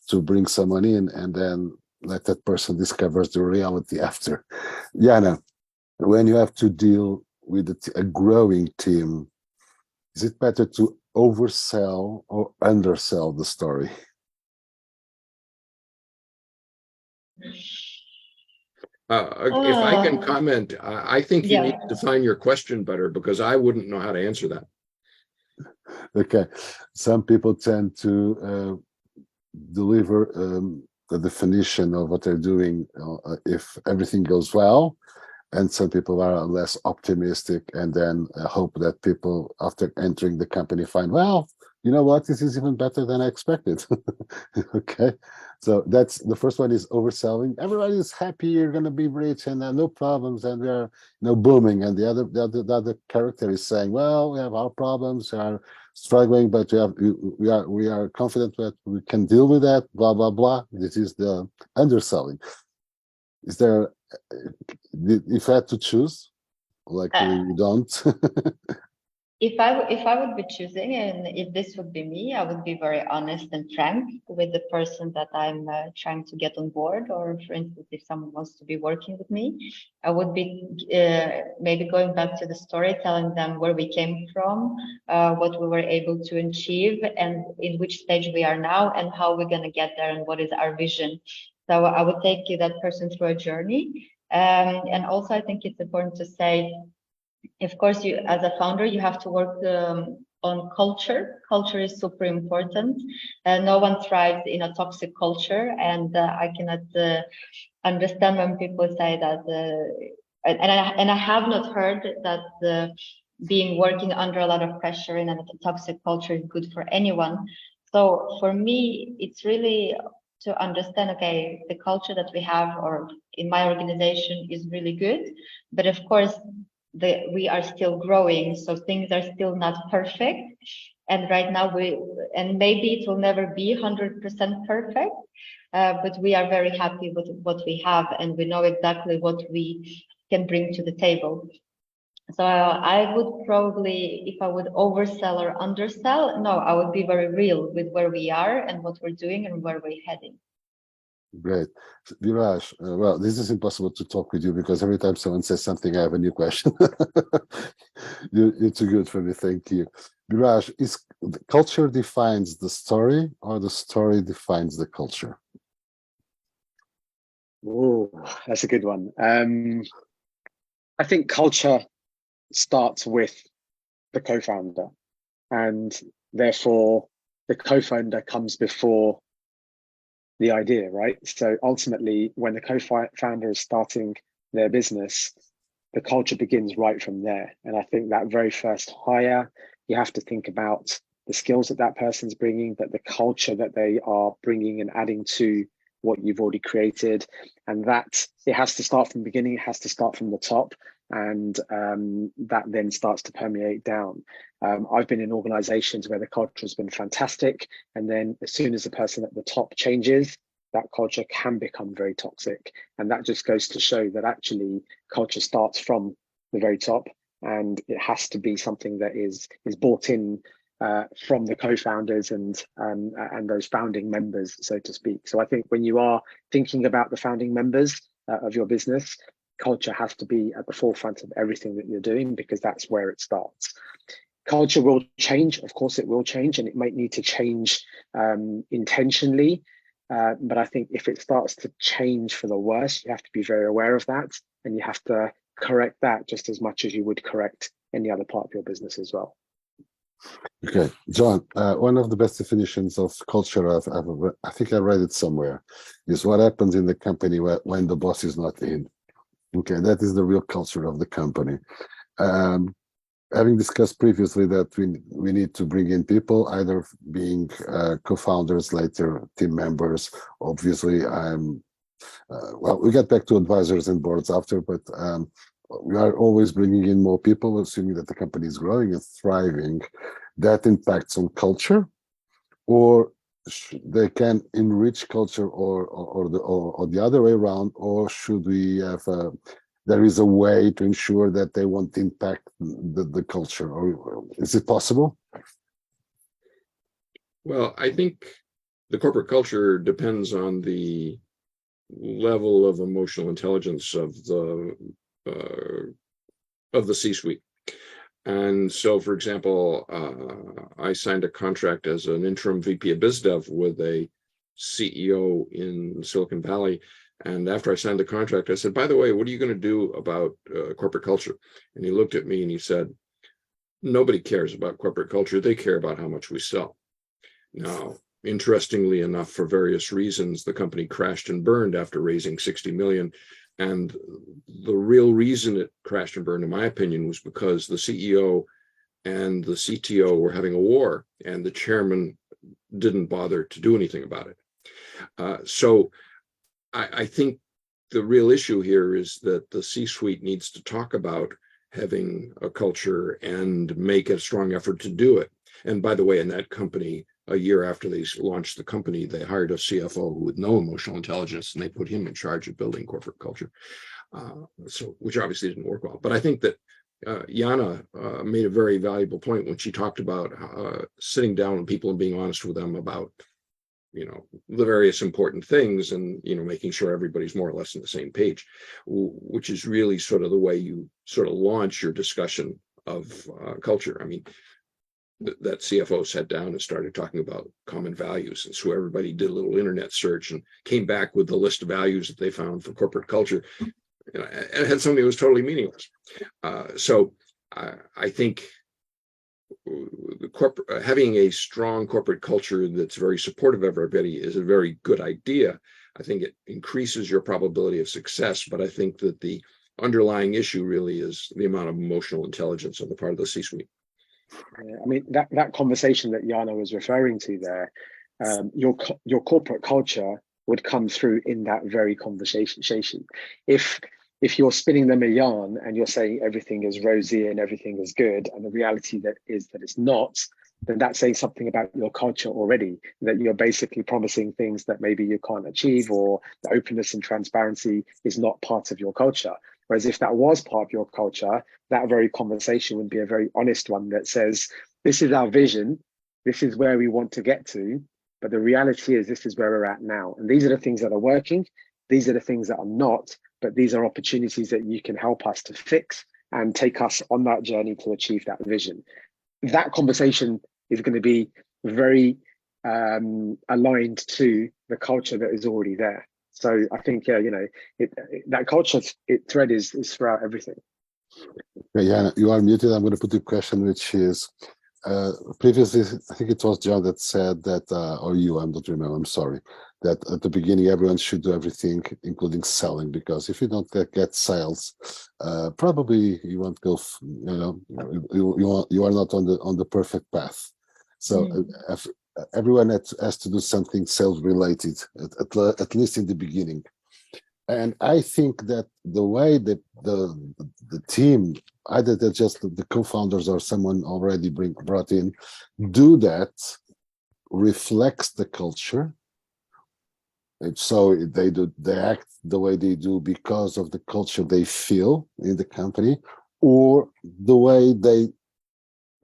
to bring someone in and then let that person discovers the reality after. Jana, when you have to deal with a growing team, is it better to oversell or undersell the story? If I can comment, I think you need to define your question better, because I wouldn't know how to answer that. Okay, some people tend to deliver the definition of what they're doing if everything goes well, and some people are less optimistic and then hope that people after entering the company find, well, you know what, this is even better than I expected. Okay, so that's the first one, is overselling. Everybody is happy, you're going to be rich and no problems, and we are booming. And the other character is saying, well, we have our problems, we are struggling, but we are confident that we can deal with that, blah blah blah. This is the underselling. Is there, if I had to choose, like you don't? If I would be choosing, and if this would be me, I would be very honest and frank with the person that I'm trying to get on board. Or for instance, if someone wants to be working with me, I would be maybe going back to the story, telling them where we came from, what we were able to achieve, and in which stage we are now, and how we're going to get there, and what is our vision. So I would take that person through a journey. And also, I think it's important to say, of course, you as a founder, you have to work on culture. Culture is super important. No one thrives in a toxic culture, and I cannot understand when people say that. And I have not heard that being working under a lot of pressure in a toxic culture is good for anyone. So for me, it's really to understand, okay, the culture that we have, or in my organization, is really good, but of course, we are still growing, so things are still not perfect. And right now and maybe it will never be 100% perfect, but we are very happy with what we have, and we know exactly what we can bring to the table. So I would probably, if I would oversell or undersell, no, I would be very real with where we are and what we're doing and where we're heading. Great. Viraj, well, this is impossible to talk with you because every time someone says something, I have a new question. You're too good for me. Thank you. Viraj, is the culture defines the story or the story defines the culture? Oh, that's a good one. I think culture starts with the co-founder, and therefore the co-founder comes before the idea, right? So ultimately, when the co-founder is starting their business, the culture begins right from there. And I think that very first hire, you have to think about the skills that that person's bringing, but the culture that they are bringing and adding to what you've already created. And that it has to start from the beginning, it has to start from the top. And that then starts to permeate down. I've been in organizations where the culture has been fantastic. And then as soon as the person at the top changes, that culture can become very toxic. And that just goes to show that actually culture starts from the very top, and it has to be something that is brought in from the co-founders and those founding members, so to speak. So I think when you are thinking about the founding members of your business, culture has to be at the forefront of everything that you're doing, because that's where it starts. Culture will change, of course it will change, and it might need to change intentionally. But I think if it starts to change for the worse, you have to be very aware of that, and you have to correct that just as much as you would correct any other part of your business as well. Okay, John, one of the best definitions of culture, I think I read it somewhere, is what happens in the company when the boss is not in. Okay, that is the real culture of the company. Having discussed previously that we need to bring in people, either being co-founders, later team members. Obviously, well, we get back to advisors and boards after, but we are always bringing in more people, assuming that the company is growing and thriving. That impacts on culture, or they can enrich culture, or the other way around, or should we have there is a way to ensure that they won't impact the culture, or is it possible? Well, I think the corporate culture depends on the level of emotional intelligence of the C-suite. And so, for example, I signed a contract as an interim VP of BizDev with a CEO in Silicon Valley. And after I signed the contract, I said, by the way, what are you going to do about corporate culture? And he looked at me and he said, nobody cares about corporate culture. They care about how much we sell. Now, interestingly enough, for various reasons, the company crashed and burned after raising 60 million. And the real reason it crashed and burned, in my opinion, was because the CEO and the CTO were having a war, and the chairman didn't bother to do anything about it. So I think the real issue here is that the C-suite needs to talk about having a culture and make a strong effort to do it. And by the way, in that company, a year after they launched the company, they hired a CFO with no emotional intelligence, and they put him in charge of building corporate culture. So, which obviously didn't work well. But I think that Jana made a very valuable point when she talked about sitting down with people and being honest with them about, the various important things, and, making sure everybody's more or less on the same page, which is really sort of the way you sort of launch your discussion of culture. I mean, that CFO sat down and started talking about common values. And so everybody did a little internet search and came back with the list of values that they found for corporate culture. And it had something that was totally meaningless. So I think having a strong corporate culture that's very supportive of everybody is a very good idea. I think it increases your probability of success, but I think that the underlying issue really is the amount of emotional intelligence on the part of the C-suite. I mean, that conversation that Jana was referring to there, your corporate culture would come through in that very conversation. If you're spinning them a yarn and you're saying everything is rosy and everything is good, and the reality that it's not, then that's saying something about your culture already, that you're basically promising things that maybe you can't achieve, or the openness and transparency is not part of your culture. Whereas if that was part of your culture, that very conversation would be a very honest one that says, this is our vision, this is where we want to get to, but the reality is this is where we're at now. And these are the things that are working, these are the things that are not, but these are opportunities that you can help us to fix and take us on that journey to achieve that vision. That conversation is going to be very aligned to the culture that is already there. So I think, that culture thread is throughout everything. Yeah, you are muted. I'm going to put the question, which is, previously, I think it was John that said that, or you, I don't remember, I'm sorry, that at the beginning, everyone should do everything, including selling, because if you don't get sales, probably you won't go, you are not on the perfect path. So everyone has to do something sales related, at least in the beginning. And I think that the way that the team, either they're just the co-founders or someone already brought in, do that, reflects the culture. And so they act the way they do because of the culture they feel in the company, or the way they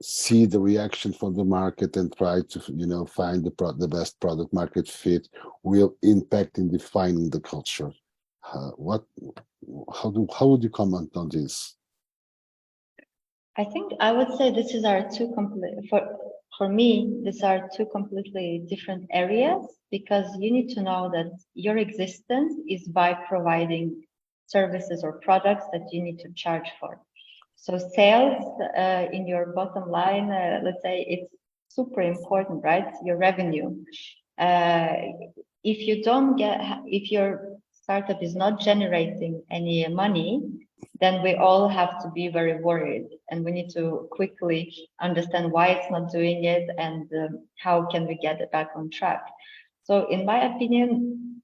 see the reaction from the market and try to find the best product market fit will impact in defining the culture. How would you comment on this? I think I would say this is our two complete, for me, these are two completely different areas, because you need to know that your existence is by providing services or products that you need to charge for. So sales in your bottom line, let's say it's super important, right? Your revenue. If your startup is not generating any money, then we all have to be very worried, and we need to quickly understand why it's not doing it and how can we get it back on track. So in my opinion,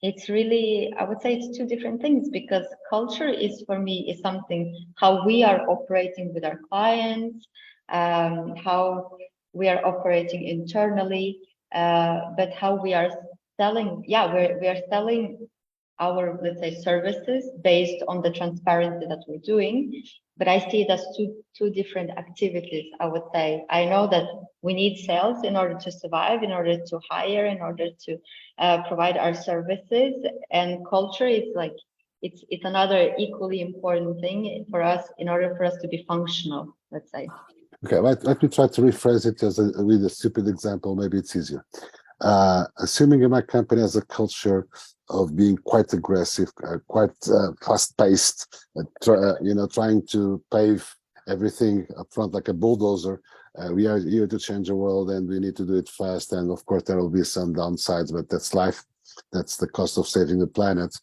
it's really, I would say it's two different things, because culture is, for me, is something how we are operating with our clients, how we are operating internally, but how we are selling. Yeah, we are selling our, let's say, services based on the transparency that we're doing. But I see it as two different activities, I would say. I know that we need sales in order to survive, in order to hire, in order to provide our services. And culture is like, it's another equally important thing for us in order for us to be functional, let's say. Okay, let me try to rephrase it with a stupid example. Maybe it's easier. Assuming in my company has a culture of being quite aggressive, quite fast-paced, trying to pave everything up front like a bulldozer. We are here to change the world, and we need to do it fast. And of course, there will be some downsides, but that's life. That's the cost of saving the planet.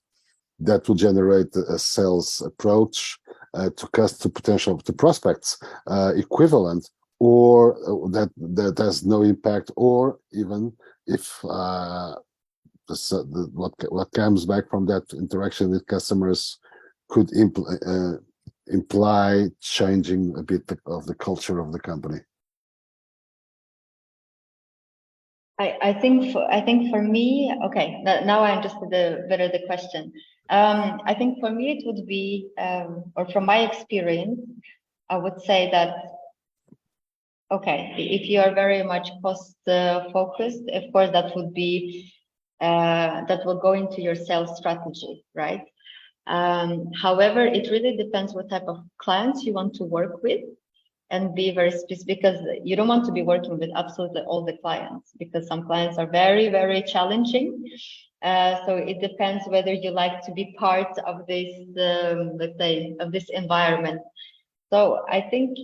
That will generate a sales approach to prospects equivalent, or that has no impact, or even if what comes back from that interaction with customers could imply changing a bit of the culture of the company. I think for me, okay, now I understood better the question. I think for me it would be, or from my experience, I would say that, okay, if you are very much cost focused, of course that would be, that will go into your sales strategy, right? However, it really depends what type of clients you want to work with, and be very specific, because you don't want to be working with absolutely all the clients, because some clients are very, very challenging. So it depends whether you like to be part of this, let's say, of this environment. So I think,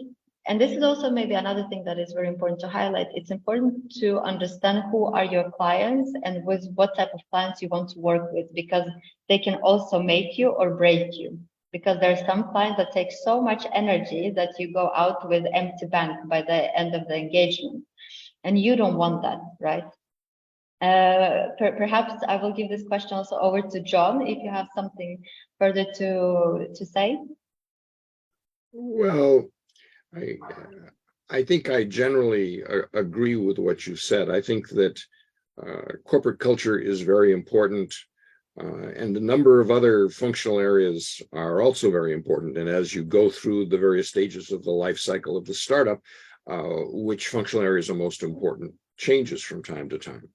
and this is also maybe another thing that is very important to highlight. It's important to understand who are your clients and with what type of clients you want to work with, because they can also make you or break you. Because there are some clients that take so much energy that you go out with empty bank by the end of the engagement, and you don't want that, right? Perhaps I will give this question also over to John, if you have something further to say. Well, I think I generally agree with what you said. I think that corporate culture is very important. And a number of other functional areas are also very important. And as you go through the various stages of the life cycle of the startup, which functional areas are most important changes from time to time.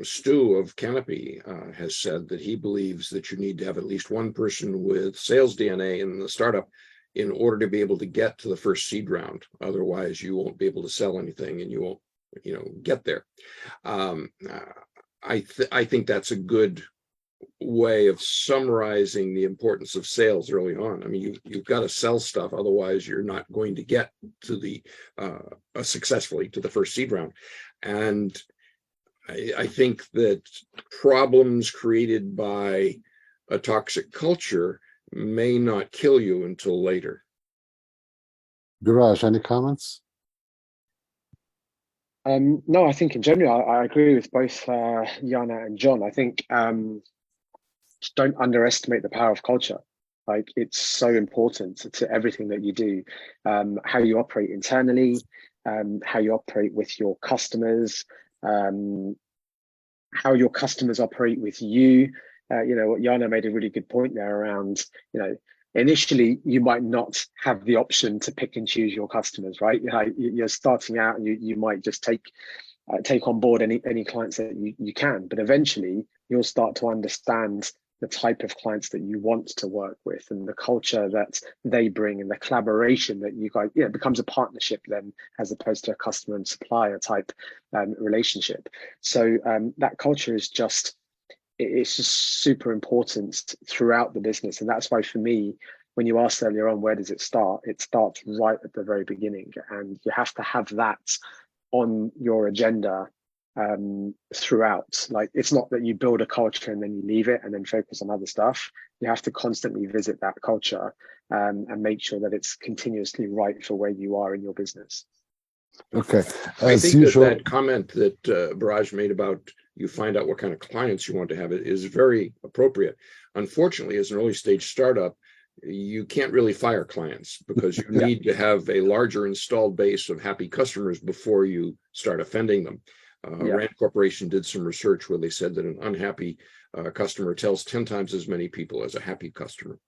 Stu of Canopy has said that he believes that you need to have at least one person with sales DNA in the startup in order to be able to get to the first seed round. Otherwise, you won't be able to sell anything and you won't, get there. I think that's a good way of summarizing the importance of sales early on. I mean, you've got to sell stuff, otherwise you're not going to get to the successfully to the first seed round. And I think that problems created by a toxic culture may not kill you until later. Biraj, any comments? No, I think in general, I agree with both Jana and John. I think don't underestimate the power of culture. Like, it's so important to everything that you do, how you operate internally, how you operate with your customers, how your customers operate with you. What Jana made a really good point there around, initially you might not have the option to pick and choose your customers, right? You're starting out and you might just take on board any clients that you can, but eventually you'll start to understand the type of clients that you want to work with and the culture that they bring and the collaboration that you guys, it becomes a partnership then, as opposed to a customer and supplier type relationship. So that culture is it's just super important throughout the business. And that's why, for me, when you asked earlier on, where does it start? It starts right at the very beginning. And you have to have that on your agenda throughout. Like, it's not that you build a culture and then you leave it and then focus on other stuff. You have to constantly visit that culture and make sure that it's continuously right for where you are in your business. Okay. I think that comment that Biraj made about you find out what kind of clients you want to have is very appropriate. Unfortunately, as an early stage startup, you can't really fire clients because you need to have a larger installed base of happy customers before you start offending them. Rand Corporation did some research where they said that an unhappy customer tells 10 times as many people as a happy customer.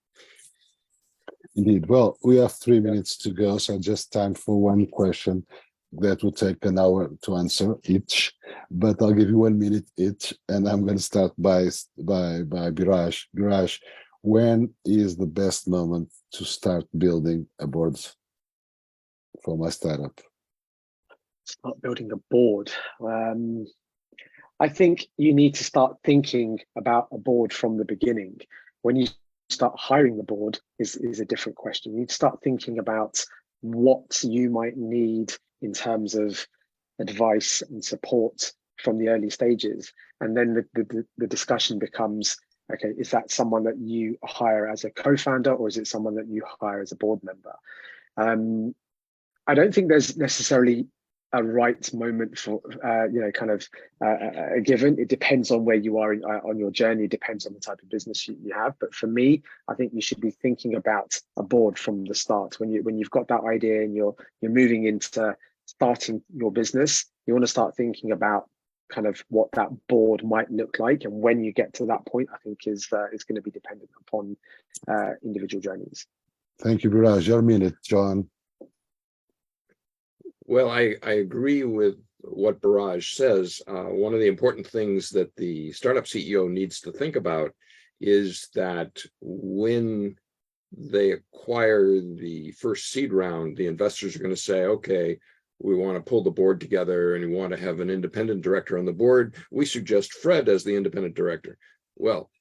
Indeed. Well, we have 3 minutes to go, so just time for one question that will take an hour to answer each, but I'll give you 1 minute each, and I'm going to start by Biraj. Biraj, when is the best moment to start building a board for my startup? Start building a board. I think you need to start thinking about a board from the beginning. When you start hiring the board is a different question. You need to start thinking about what you might need in terms of advice and support from the early stages. And then the discussion becomes, okay, is that someone that you hire as a co-founder, or is it someone that you hire as a board member? I don't think there's necessarily a right moment for, a given. It depends on where you are on your journey. It depends on the type of business you have. But for me, I think you should be thinking about a board from the start. When you've got that idea and you're moving into starting your business, you want to start thinking about kind of what that board might look like. And when you get to that point, I think is going to be dependent upon individual journeys. Thank you, Biraj. Your minute, John. Well, I agree with what Biraj says. One of the important things that the startup CEO needs to think about is that when they acquire the first seed round, the investors are going to say, okay, we want to pull the board together and we want to have an independent director on the board. We suggest Fred as the independent director. Well,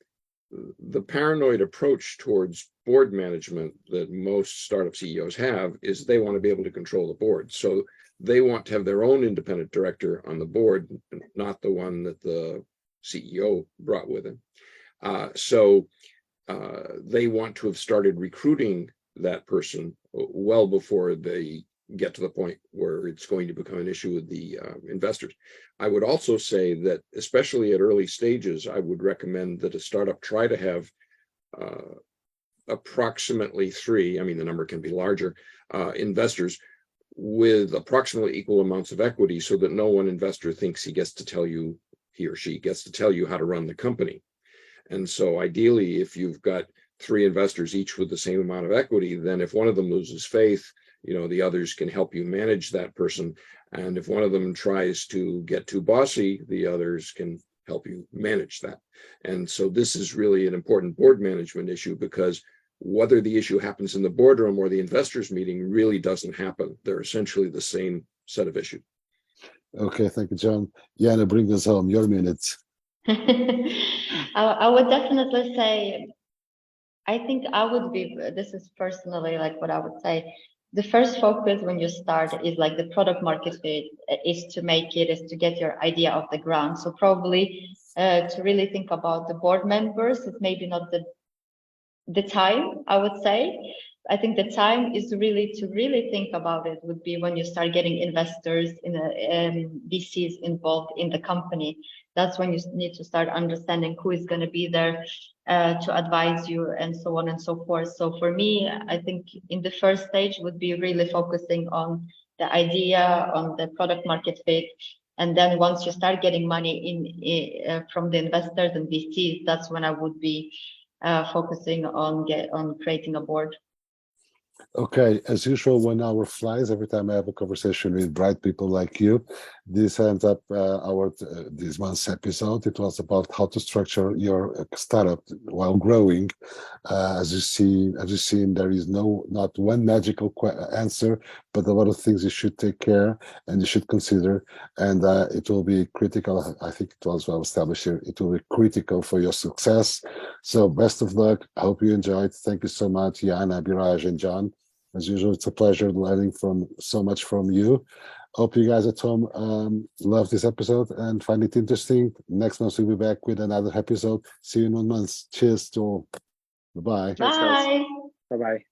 the paranoid approach towards board management that most startup CEOs have is they want to be able to control the board. So they want to have their own independent director on the board, not the one that the CEO brought with him. So they want to have started recruiting that person well before they get to the point where it's going to become an issue with the investors. I would also say that, especially at early stages, I would recommend that a startup try to have approximately 3, I mean, the number can be larger, investors with approximately equal amounts of equity, so that no one investor thinks he gets to tell you he or she gets to tell you how to run the company. And so ideally, if you've got 3 investors, each with the same amount of equity, then if one of them loses faith, the others can help you manage that person. And if one of them tries to get too bossy, the others can help you manage that. And so this is really an important board management issue, because whether the issue happens in the boardroom or the investors meeting really doesn't happen. They're essentially the same set of issues. Okay, thank you, John. Jana, bring us home. Your minutes. I would definitely say, I think I would be, this is personally like what I would say. The first focus when you start is like the product market fit, is to get your idea off the ground. So probably to really think about the board members, it's maybe not the time, I would say. I think the time is really to really think about it would be when you start getting investors in VCs involved in the company. That's when you need to start understanding who is going to be there to advise you and so on and so forth. So for me, I think in the first stage would be really focusing on the idea, on the product market fit. And then once you start getting money from the investors and VCs, that's when I would be focusing on creating a board. Okay, as usual, 1 hour flies every time I have a conversation with bright people like you. This ends up this month's episode. It was about how to structure your startup while growing. As you see, there is not one magical answer, but a lot of things you should take care and you should consider. And it will be critical. I think it was well established here. It will be critical for your success. So best of luck. I hope you enjoyed. Thank you so much, Jana, Biraj, and John. As usual, it's a pleasure learning so much from you. Hope you guys at home love this episode and find it interesting. Next month, we'll be back with another episode. See you in 1 month. Cheers to all. Bye-bye. Bye. Bye-bye.